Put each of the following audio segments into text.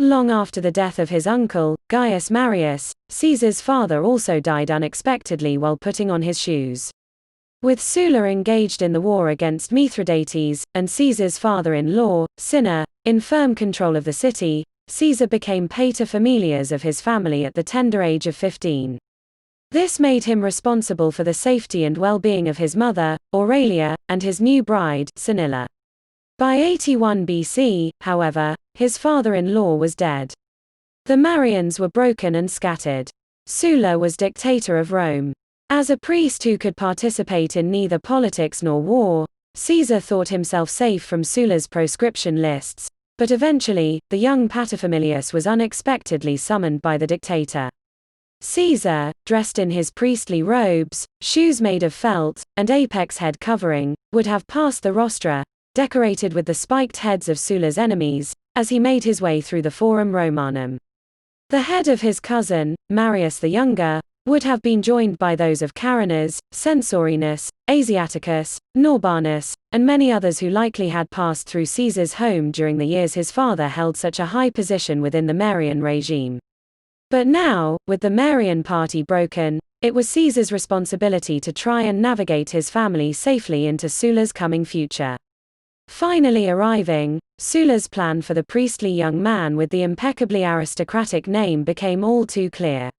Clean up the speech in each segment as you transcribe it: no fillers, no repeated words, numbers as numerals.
long after the death of his uncle, Gaius Marius, Caesar's father also died unexpectedly while putting on his shoes. With Sulla engaged in the war against Mithridates, and Caesar's father-in-law, Cinna, in firm control of the city, Caesar became pater familias of his family at the tender age of 15. This made him responsible for the safety and well-being of his mother, Aurelia, and his new bride, Sunilla. By 81 BC, however, his father-in-law was dead. The Marians were broken and scattered. Sulla was dictator of Rome. As a priest who could participate in neither politics nor war, Caesar thought himself safe from Sulla's proscription lists, but eventually, the young paterfamilias was unexpectedly summoned by the dictator. Caesar, dressed in his priestly robes, shoes made of felt, and apex head covering, would have passed the rostra, decorated with the spiked heads of Sulla's enemies, as he made his way through the Forum Romanum. The head of his cousin, Marius the Younger, would have been joined by those of Carinus, Censorinus, Asiaticus, Norbanus, and many others who likely had passed through Caesar's home during the years his father held such a high position within the Marian regime. But now, with the Marian party broken, it was Caesar's responsibility to try and navigate his family safely into Sulla's coming future. Finally arriving, Sulla's plan for the priestly young man with the impeccably aristocratic name became all too clear.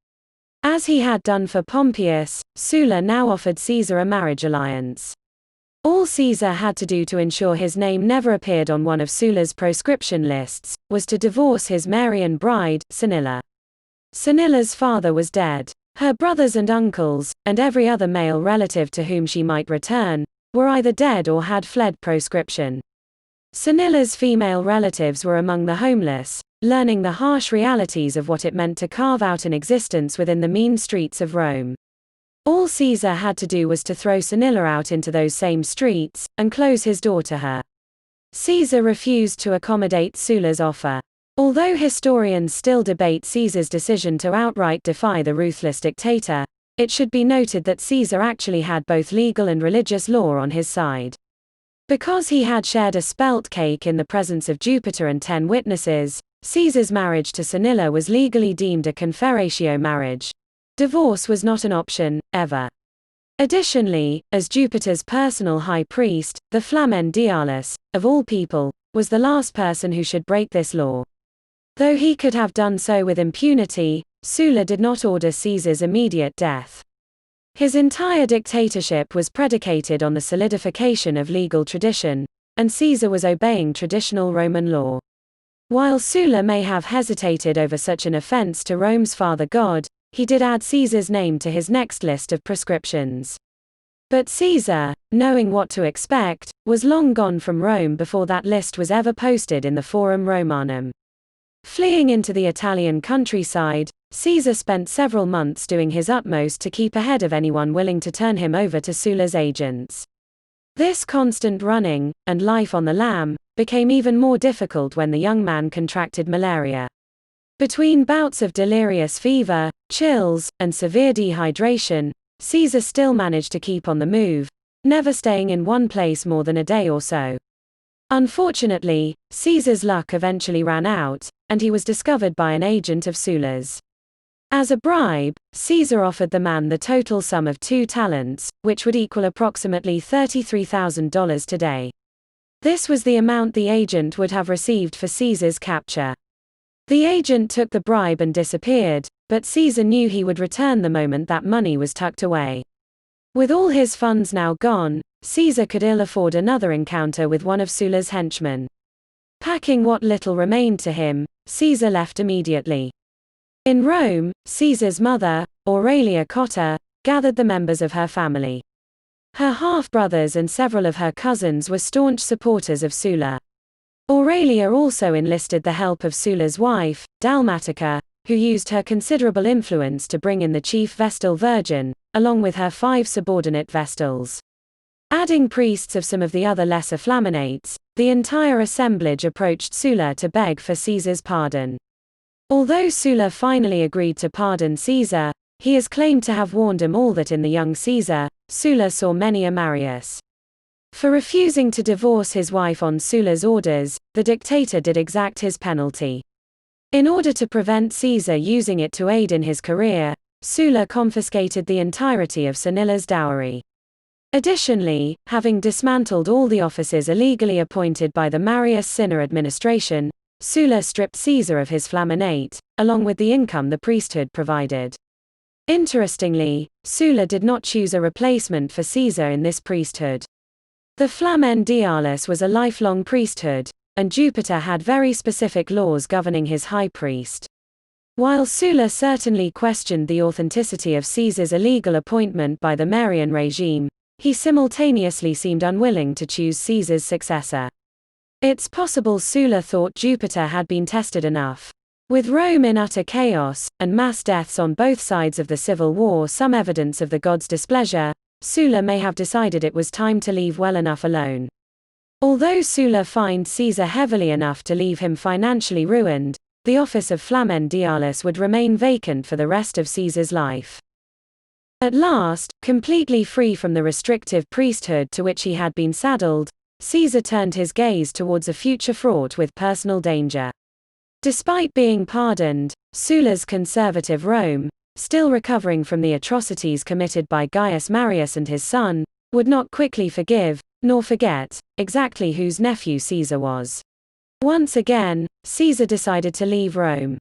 As he had done for Pompeius, Sulla now offered Caesar a marriage alliance. All Caesar had to do to ensure his name never appeared on one of Sulla's proscription lists, was to divorce his Marian bride, Sunilla. Sunilla's father was dead. Her brothers and uncles, and every other male relative to whom she might return, were either dead or had fled proscription. Sunilla's female relatives were among the homeless, learning the harsh realities of what it meant to carve out an existence within the mean streets of Rome. All Caesar had to do was to throw Sunilla out into those same streets, and close his door to her. Caesar refused to accommodate Sulla's offer. Although historians still debate Caesar's decision to outright defy the ruthless dictator, it should be noted that Caesar actually had both legal and religious law on his side. Because he had shared a spelt cake in the presence of Jupiter and 10 witnesses, Caesar's marriage to Sunilla was legally deemed a conferatio marriage. Divorce was not an option, ever. Additionally, as Jupiter's personal high priest, the Flamen Dialis, of all people, was the last person who should break this law. Though he could have done so with impunity, Sulla did not order Caesar's immediate death. His entire dictatorship was predicated on the solidification of legal tradition, and Caesar was obeying traditional Roman law. While Sulla may have hesitated over such an offense to Rome's father god, he did add Caesar's name to his next list of proscriptions. But Caesar, knowing what to expect, was long gone from Rome before that list was ever posted in the Forum Romanum. Fleeing into the Italian countryside, Caesar spent several months doing his utmost to keep ahead of anyone willing to turn him over to Sulla's agents. This constant running, and life on the lam, became even more difficult when the young man contracted malaria. Between bouts of delirious fever, chills, and severe dehydration, Caesar still managed to keep on the move, never staying in one place more than a day or so. Unfortunately, Caesar's luck eventually ran out, and he was discovered by an agent of Sulla's. As a bribe, Caesar offered the man the total sum of 2 talents, which would equal approximately $33,000 today. This was the amount the agent would have received for Caesar's capture. The agent took the bribe and disappeared, but Caesar knew he would return the moment that money was tucked away. With all his funds now gone, Caesar could ill afford another encounter with one of Sulla's henchmen. Packing what little remained to him, Caesar left immediately. In Rome, Caesar's mother, Aurelia Cotta, gathered the members of her family. Her half-brothers and several of her cousins were staunch supporters of Sulla. Aurelia also enlisted the help of Sulla's wife, Dalmatica, who used her considerable influence to bring in the chief Vestal Virgin, along with her 5 subordinate Vestals. Adding priests of some of the other lesser Flaminates, the entire assemblage approached Sulla to beg for Caesar's pardon. Although Sulla finally agreed to pardon Caesar, he is claimed to have warned them all that in the young Caesar, Sulla saw many a Marius. For refusing to divorce his wife on Sulla's orders, the dictator did exact his penalty. In order to prevent Caesar using it to aid in his career, Sulla confiscated the entirety of Sanilla's dowry. Additionally, having dismantled all the offices illegally appointed by the Marius Cinna administration, Sulla stripped Caesar of his flaminate, along with the income the priesthood provided. Interestingly, Sulla did not choose a replacement for Caesar in this priesthood. The Flamen Dialis was a lifelong priesthood, and Jupiter had very specific laws governing his high priest. While Sulla certainly questioned the authenticity of Caesar's illegal appointment by the Marian regime, he simultaneously seemed unwilling to choose Caesar's successor. It's possible Sulla thought Jupiter had been tested enough. With Rome in utter chaos, and mass deaths on both sides of the civil war some evidence of the gods' displeasure, Sulla may have decided it was time to leave well enough alone. Although Sulla fined Caesar heavily enough to leave him financially ruined, the office of Flamen Dialis would remain vacant for the rest of Caesar's life. At last, completely free from the restrictive priesthood to which he had been saddled, Caesar turned his gaze towards a future fraught with personal danger. Despite being pardoned, Sulla's conservative Rome, still recovering from the atrocities committed by Gaius Marius and his son, would not quickly forgive, nor forget, exactly whose nephew Caesar was. Once again, Caesar decided to leave Rome.